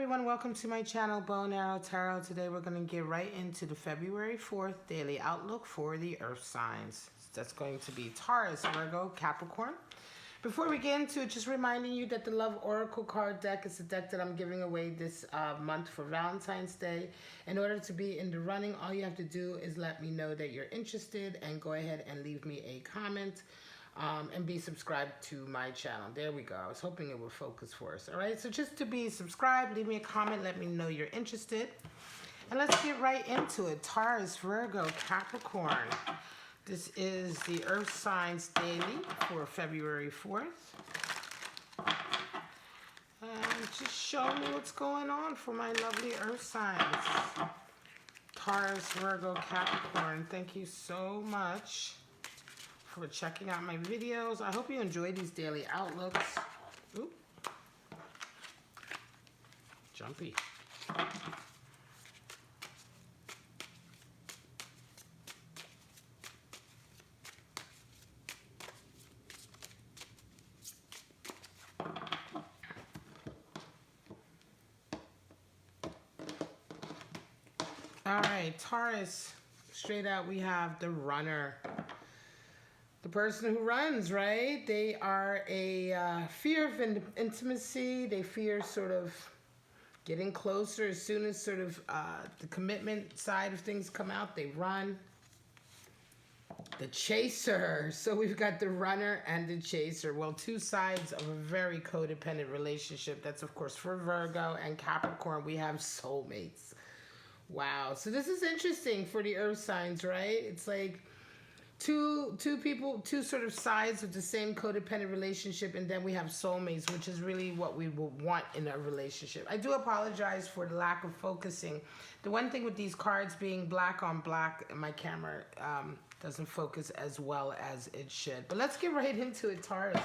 everyone, welcome to my channel, Bow and Arrow Tarot. Today we're going to get right into the February 4th daily outlook for the earth signs. That's going to be Taurus, Virgo, Capricorn. Before we get into it, just reminding you that the Love Oracle card deck is the deck that I'm giving away this month for Valentine's Day. In order to be in the running, all you have to do is let me know that you're interested and go ahead and leave me a comment. And be subscribed to my channel. There we go. I was hoping it would focus for us. All right, so just to be subscribed, leave me a comment, let me know you're interested. And let's get right into it. Taurus, Virgo, Capricorn. This is the Earth Signs Daily for February 4th. And just show me what's going on for my lovely Earth signs. Taurus, Virgo, Capricorn, thank you so much for checking out my videos. I hope you enjoy these daily outlooks. Oop. Jumpy. All right, Taurus, straight out we have the runner. The person who runs, right? They are a fear of intimacy. They fear sort of getting closer. As soon as sort of the commitment side of things come out, they run. The chaser. So we've got the runner and the chaser. Well, two sides of a very codependent relationship. That's, of course, for Virgo and Capricorn. We have soulmates. Wow. So this is interesting for the earth signs, right? It's like two people, two sort of sides of the same codependent relationship, and then we have soulmates, which is really what we would want in a relationship. I do apologize for the lack of focusing. The one thing with these cards being black on black, my camera doesn't focus as well as it should. But let's get right into it, Taurus.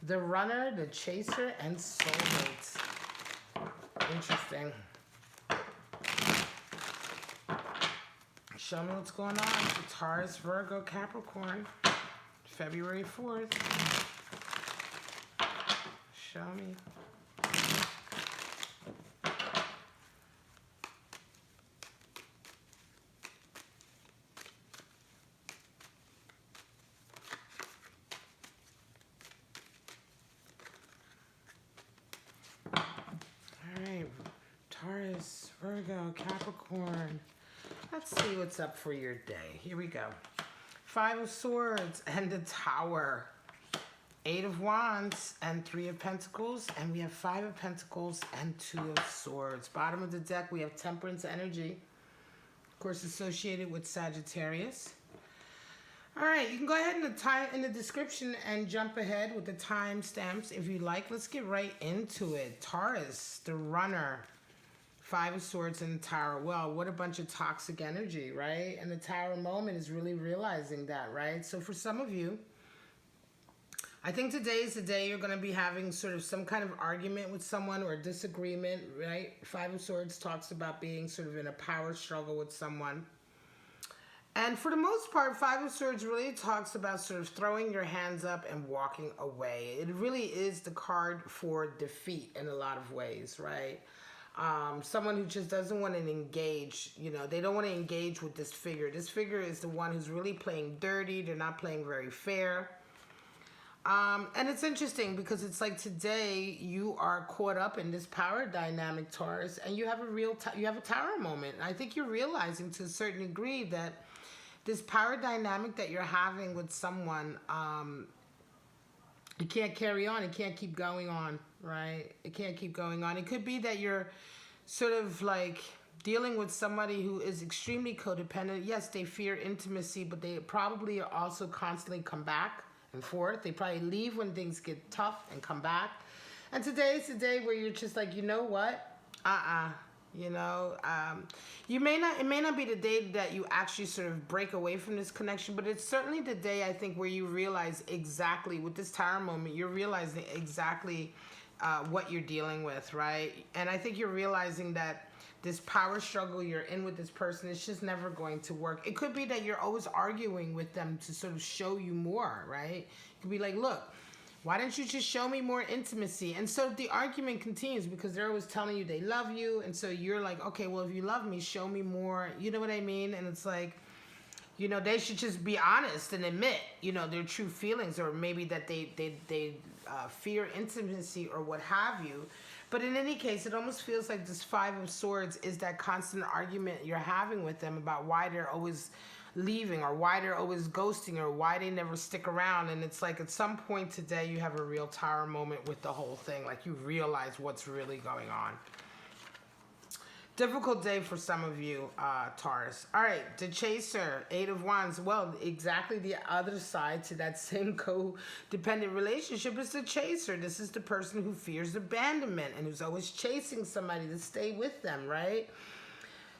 The runner, the chaser, and soulmates. Interesting. Show me what's going on for Taurus, Virgo, Capricorn, February 4th. Show me. All right, Taurus, Virgo, Capricorn. Let's see what's up for your day. Here we go. 5 of Swords and the Tower. 8 of Wands and 3 of Pentacles. And we have 5 of Pentacles and 2 of Swords. Bottom of the deck, we have Temperance energy. Of course, associated with Sagittarius. All right, you can go ahead and time in the description and jump ahead with the time stamps if you like. Let's get right into it. Taurus, the runner. 5 of Swords and the Tower. Well, what a bunch of toxic energy, right? And the Tower moment is really realizing that, right? So for some of you, I think today is the day you're going to be having sort of some kind of argument with someone or disagreement, right? 5 of Swords talks about being sort of in a power struggle with someone. And for the most part, 5 of Swords really talks about sort of throwing your hands up and walking away. It really is the card for defeat in a lot of ways, right? Someone who just doesn't want to engage, you know, they don't want to engage with this figure. This figure is the one who's really playing dirty. They're not playing very fair. And it's interesting because it's like today you are caught up in this power dynamic, Taurus, and you have a tower moment. I think you're realizing to a certain degree that this power dynamic that you're having with someone, it can't carry on. It can't keep going on, right? It can't keep going on. It could be that you're sort of like dealing with somebody who is extremely codependent. Yes, they fear intimacy, but they probably are also constantly come back and forth. They probably leave when things get tough and come back. And today is the day where you're just like, you know what? You know, it may not be the day that you actually sort of break away from this connection, but it's certainly the day, I think, where you realize exactly, with this Tower moment, you're realizing exactly what you're dealing with, right? And I think you're realizing that this power struggle you're in with this person is just never going to work. It could be that you're always arguing with them to sort of show you more, right? It could be like, look, Why don't you just show me more intimacy? And so the argument continues because they're always telling you they love you. And so you're like, okay, well, if you love me, show me more. You know what I mean? And it's like, you know, they should just be honest and admit, you know, their true feelings, or maybe that they fear intimacy or what have you. But in any case, it almost feels like this Five of Swords is that constant argument you're having with them about why they're always leaving, or why they're always ghosting, or why they never stick around. And it's like at some point today you have a real Tower moment with the whole thing. Like you realize what's really going on. Difficult day for some of you, Taurus. All right, the Chaser, Eight of Wands. Well, exactly the other side to that same codependent relationship is the Chaser. This is the person who fears abandonment and who's always chasing somebody to stay with them, right?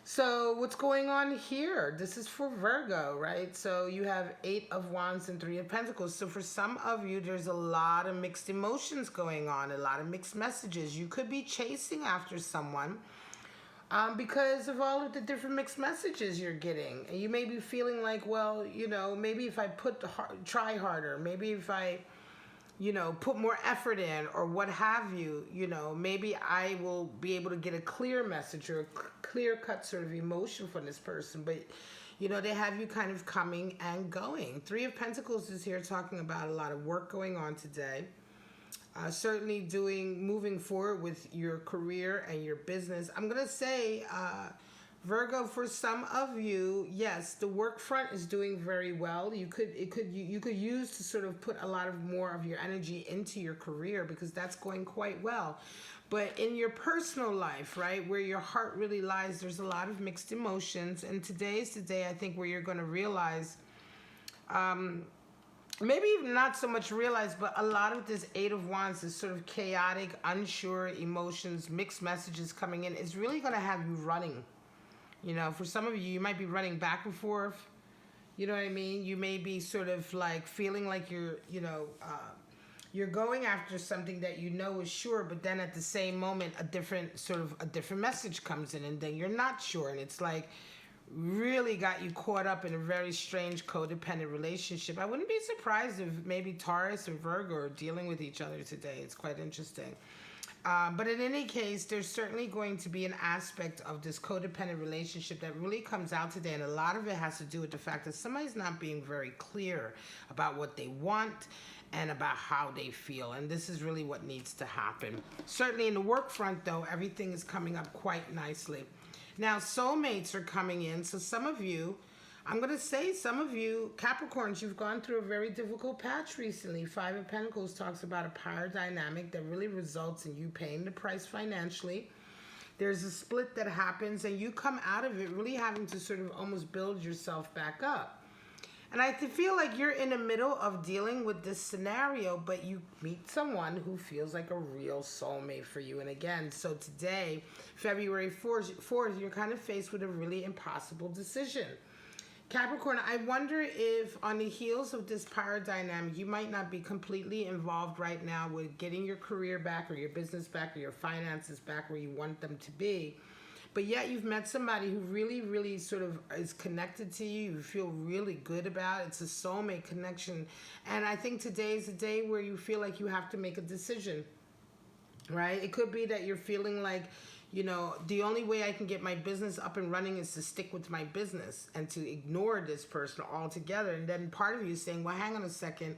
So what's going on here? This is for Virgo, right? So you have Eight of Wands and Three of Pentacles. So for some of you, there's a lot of mixed emotions going on, a lot of mixed messages. You could be chasing after someone because of all of the different mixed messages you're getting. And you may be feeling like, well, you know, maybe if I try harder, maybe if I, you know, put more effort in, or what have you, you know, maybe I will be able to get a clear message or a clear-cut sort of emotion from this person. But, you know, they have you kind of coming and going. Three of Pentacles is here talking about a lot of work going on today. Certainly moving forward with your career and your business. I'm going to say, Virgo, for some of you, yes, the work front is doing very well. You could use to sort of put a lot of more of your energy into your career, because that's going quite well. But in your personal life, right, where your heart really lies, there's a lot of mixed emotions. And today is the day, I think, where you're going to realize, maybe even not so much realize, but a lot of this Eight of Wands, is sort of chaotic, unsure emotions, mixed messages coming in, is really going to have you running. You know, for some of you, you might be running back and forth. You know what I mean? You may be sort of like feeling like you're, you know, you're going after something that you know is sure, but then at the same moment, a different message comes in, and then you're not sure. And it's like really got you caught up in a very strange codependent relationship. I wouldn't be surprised if maybe Taurus and Virgo are dealing with each other today. It's quite interesting. But in any case, there's certainly going to be an aspect of this codependent relationship that really comes out today. And a lot of it has to do with the fact that somebody's not being very clear about what they want and about how they feel. And this is really what needs to happen. Certainly in the work front, though, everything is coming up quite nicely. Now, soulmates are coming in. So some of you, I'm going to say some of you, Capricorns, you've gone through a very difficult patch recently. Five of Pentacles talks about a power dynamic that really results in you paying the price financially. There's a split that happens, and you come out of it really having to sort of almost build yourself back up. And I feel like you're in the middle of dealing with this scenario, but you meet someone who feels like a real soulmate for you. And again, so today, February 4th, you're kind of faced with a really impossible decision. Capricorn, I wonder if on the heels of this power dynamic, you might not be completely involved right now with getting your career back, or your business back, or your finances back where you want them to be. But yet you've met somebody who really, really sort of is connected to you. You feel really good about it. It's a soulmate connection. And I think today is a day where you feel like you have to make a decision, right? It could be that you're feeling like, you know, the only way I can get my business up and running is to stick with my business and to ignore this person altogether. And then part of you is saying, well, hang on a second.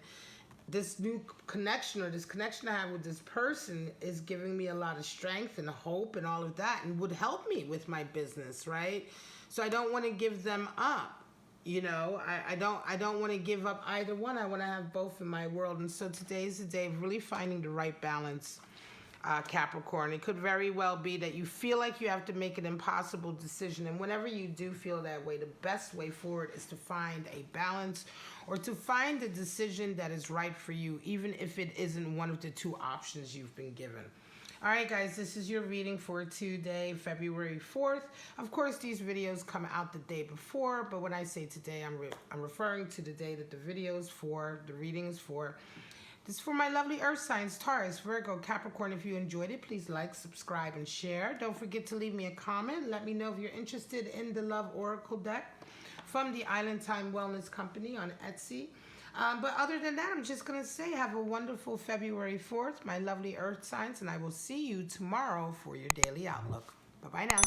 This new connection, or this connection I have with this person, is giving me a lot of strength and hope and all of that, and would help me with my business, right? So I don't want to give them up. You know, I don't want to give up either one. I want to have both in my world. And so today is the day of really finding the right balance. Capricorn, it could very well be that you feel like you have to make an impossible decision, and whenever you do feel that way, the best way forward is to find a balance, or to find a decision that is right for you, even if it isn't one of the two options you've been given. All right, guys, this is your reading for today, February 4th. Of course, these videos come out the day before, but when I say today, I'm referring to the day that the video is for, the reading is for. This is for my lovely earth signs, Taurus, Virgo, Capricorn. If you enjoyed it, please like, subscribe, and share. Don't forget to leave me a comment. Let me know if you're interested in the Love Oracle deck from the Island Time Wellness Company on Etsy. But other than that, I'm just going to say have a wonderful February 4th, my lovely earth signs, and I will see you tomorrow for your daily outlook. Bye-bye now.